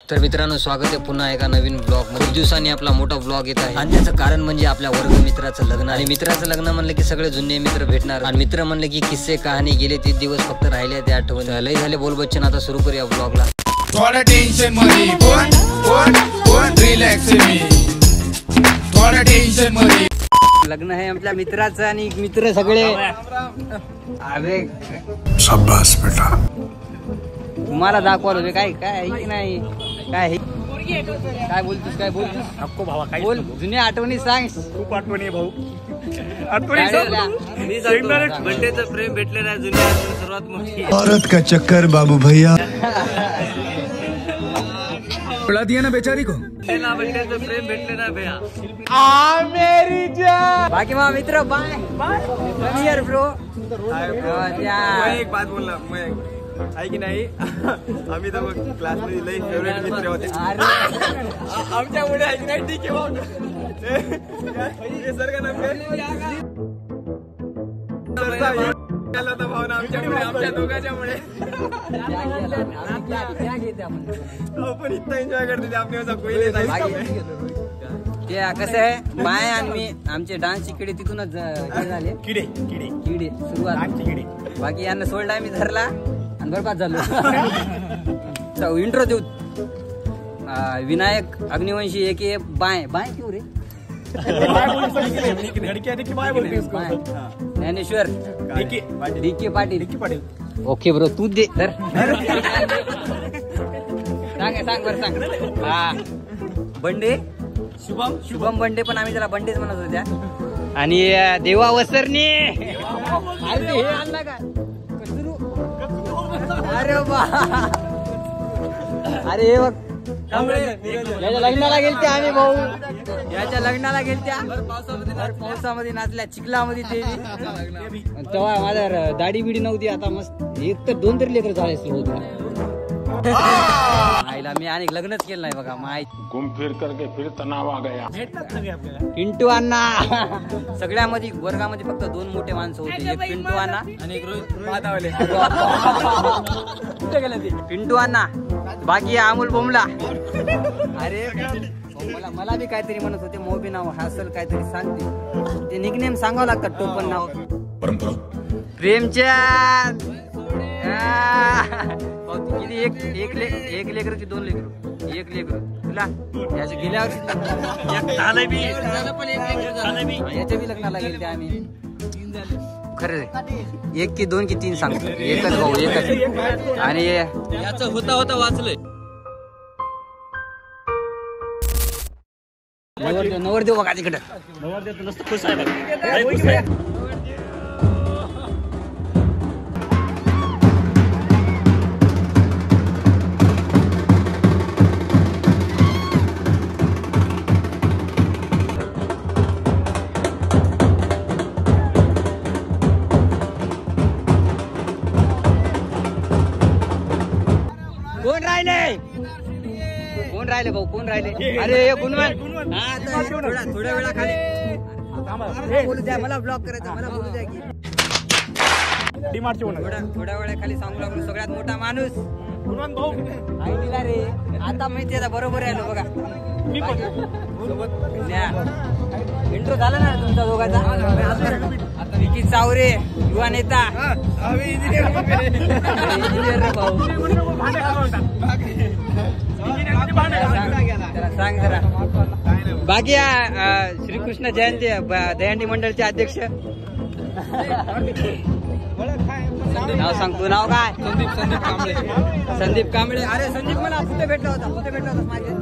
तर मित्रांनो, स्वागत आहे पुन्हा एका नवीन ब्लॉग मध्ये। दिवसांनी आपला मोठा ब्लॉग येत आहे आणि त्याचं कारण म्हणजे आपल्या वर्ग मित्राचं लग्न। आणि मित्राचं लग्न म्हणलं की सगळे जुने मित्र भेटणार आणि मित्र म्हणलं की किस्से कहाणी गेले ते दिवस फक्त राहिले ते आठवण। लय झाले बोल बच्चन, आता सुरू करूया ब्लॉगला। थोड़ा टेंशन मध्ये पण रिलॅक्स मी थोड़ा टेंशन मध्ये। लग्न आहे आपल्या मित्राचं आणि मित्र सगळे अरे शाबास बेटा, तुम्हाला दाखवलं काय काय आहे की नाही, काय काय बोलतोस, काय बोलतोस नको भावा, काही बोल, जुन्या आठवणी सांग। खूप आठवणी आहे भाऊ, आठवणी बंडेचं प्रेम भेटले नाही, जुन्या आठवण सर्वात मोठी औरत का चक्कर बाबू भैया उड़ा दिया ना बेचारी को। बंडेचं प्रेम भेटले नाही भैया। बाकी मग मित्र बाय बाय ब्रो। एक बात बोलला मैं आहे की नाही, आम्ही तर क्लास मध्ये लई फेवरेट मित्र होते आमच्यामुळे आहे की नाही। ठीक आहे भाऊ, सर का नाम होता भावना आमच्यामुळे, आमच्या दोघांच्यामुळे आपण इतका एन्जॉय करते आपल्या ते कसं आहे, माय आणि मी आमचे डान्सची किडे तिथूनच झाले, किडे किडे किडे सुरुवात किडे। बाकी यांना सोडला मी धरला आणि बरबाद झालो। इंट्रो देऊ, विनायक अग्निवंशी एक बाय बाय क्यों रे, Dnyaneshwar DK Patil. Okay bro, तू दे तर सांग बरं सांग। हा बंडे शुभम बंडे, पण आम्ही त्याला बंडेच म्हणत होत्या। आणि देवा वसरणे, अरे हे आणला का अरे बा, अरे हे बघ याच्या लग्नाला गेलते आम्ही भाऊ, याच्या लग्नाला गेलत्या पावसामध्ये नाचल्या, चिखलामध्ये ते तेव्हा माझ्या दाढी बिडी नव्हती, आता मस्त एक तर 2 तरी लेकर झाले सुरू होते आईला। मी आणि लग्नच केलं नाही बघा, माहिती घूम फिर करके फिर तनाव आ गया। पिंटू अण्णा, सगळ्यामध्ये वर्गामध्ये फक्त 2 मोठे माणसं होते, एक पिंटू अण्णा आणि एक रोहित। पिंटू अण्णा, बाकी अमोल बोमला। अरे मला बी काहीतरी म्हणत होते, मोबी नाव हसल काहीतरी सांगते, ते निकनेम सांगावं लागतात, टोपण नाव प्रेमचंद। किती एक लेकर की 2 लेकर, एक लेकर तुला याच्या गेल्या वर्षी याच्या बी लग्नाला गेले आम्ही। खरं 1 की 2 की 3 सांगतो, एकच भाऊ एकच। आणि याचं होता वाचलंय नवरदेव बघा तिकडे, नवरदेव नुसतं खुश आहे। कोण राहिले भाऊ, कोण राहिले? अरे गुणवन, हा थोड्या वेळा खाली बोलू द्या, मला ब्लॉक करायचा, मला बोलू द्या की थोड्या वेळा खाली सांगू लागलो। सगळ्यात मोठा माणूस गुणवन भाऊ दिला रे, आता माहिती आहे बरोबर आहे बघा। इंट्रो झाला ना तुमचा दोघांचा, आता विकी चावरे युवा नेता, इंजिनियर भाऊ। सांग जरा बाकी श्रीकृष्ण जयंती दहीहंडी मंडळचे अध्यक्ष नाव सांग, तू नाव काय? संदीप कांबळे। अरे संदीप मला कुठे भेटला होता माझ्या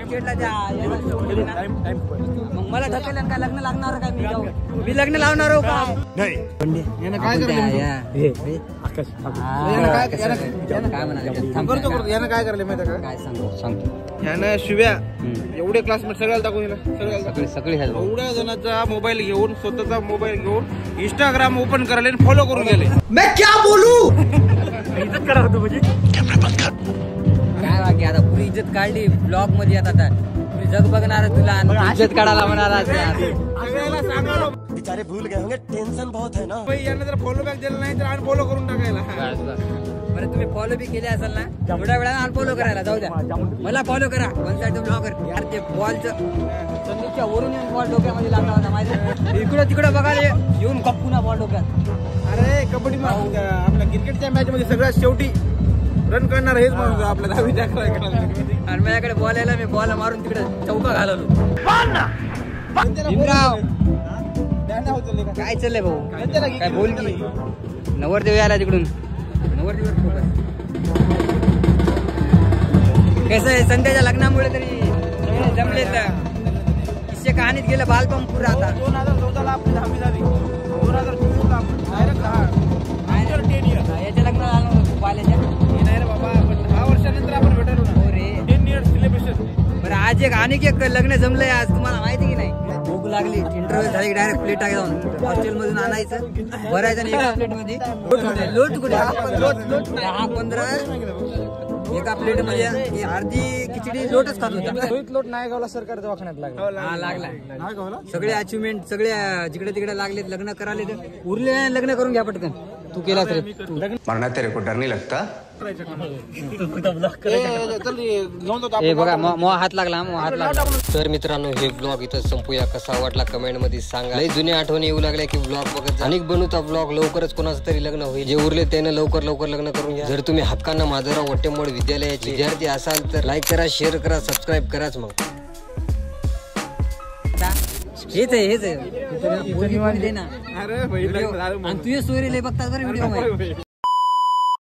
क्रिकेटला त्या, मग मला ढकललं काय, लग्न लागणार काय? मी लग्न लावणार हो काय? नाही काय करले माहिती का? काय सांगतो ह्यानं शिव्या एवढे क्लासमेट सगळ्याला दाखवून सगळे एवढ्या जणांचा मोबाईल घेऊन, स्वतःचा मोबाईल घेऊन इंस्टाग्राम ओपन करायला फॉलो करून गेले। मैं क्या बोलू, इज्जत करा होतो म्हणजे काय बाकी आता पुरी इज्जत काढली ब्लॉग मध्ये, आता जग बघणार तुला इज्जत काढायला म्हणाला बेचारे भूल गए होंगे टेंशन बहुत है ना यांना जर फॉलो बॅक दिलं नाही तर अनफॉलो करून टाकायला. बरं तुम्ही फॉलो बी केले असेल ना थोड्या वेळा अनफॉलो करायला जाऊ द्या. मला फॉलो करा कोणता ब्लॉगर यार ते बॉलचं संदीपच्या वरून येऊन बॉल डोक्यामध्ये लागला होता माहिती इकडं तिकडं बघायला येऊन गप्पू ना बॉल डोक्यात. अरे कबड्डी आपल्या क्रिकेटच्या मॅच मध्ये सगळ्यात शेवटी रन करणार हेच म्हणून आपल्या 10वी आणि माझ्याकडे बॉल यायला मी बॉल मारून तिकडे चौका घालवलो. भीमराव काय चाललंय भाऊ काय बोल की नवरदेव यायला तिकडून नवरदेवर फोकस कसं आहे संध्याच्या लग्नामुळे तरी सगळे जमले तर किस्से कहाणीत गेलं बालपण पुरा आता 2014ला आपली 10वी झाली 2024ला डायरेक्ट 10 याच्या लग्नाला आलो होतो बाल्याच्या नाही रे बाबा 10 वर्षानंतर आपण भेटलो ना. हो रे 10 इयर्स सेलिब्रेशन. बरं आज एक लग्न जमलंय आज तुम्हाला माहिती की नाही भूक लागली इंटरव्ह्यू झाली डायरेक्ट प्लेट टाकायचं हॉस्टेल मधून आणायचं भरायचं आणि एका प्लेट मध्ये लोट कुठे 10-15 एका प्लेट मध्ये अर्धी खिचडी लोटच खात होता. लोट नायगावला सरकारी दवाखान्यात लागला. हा लागला सगळे अचिव्हमेंट सगळे जिकडे तिकडे लागले लग्न कराले तर उरले लग्न करून घ्या पटकन. तू केला तर मरना तेरे को डर नहीं लगता. हे बघा मो हात लागला तर मित्रांनो हे ब्लॉग इथं संपूया. कसा वाटला कमेंट मध्ये सांगा. लई जुन्या आठवणी येऊ लागल्या की ब्लॉग बघत अनेक बनवता ब्लॉग लवकरच कोणाचं तरी लग्न होईल. जे उरले त्याने लवकर लग्न करून घ्या. जर तुम्ही हक्कांना माधवराव वट्टेमोड विद्यालयाचे विद्यार्थी असाल तर लाईक करा शेअर करा सबस्क्राईब कराच. मग हेच आहे दे ना अरे भाई आणि तुझे स्टोरी लय बघतात बरं व्हिडिओ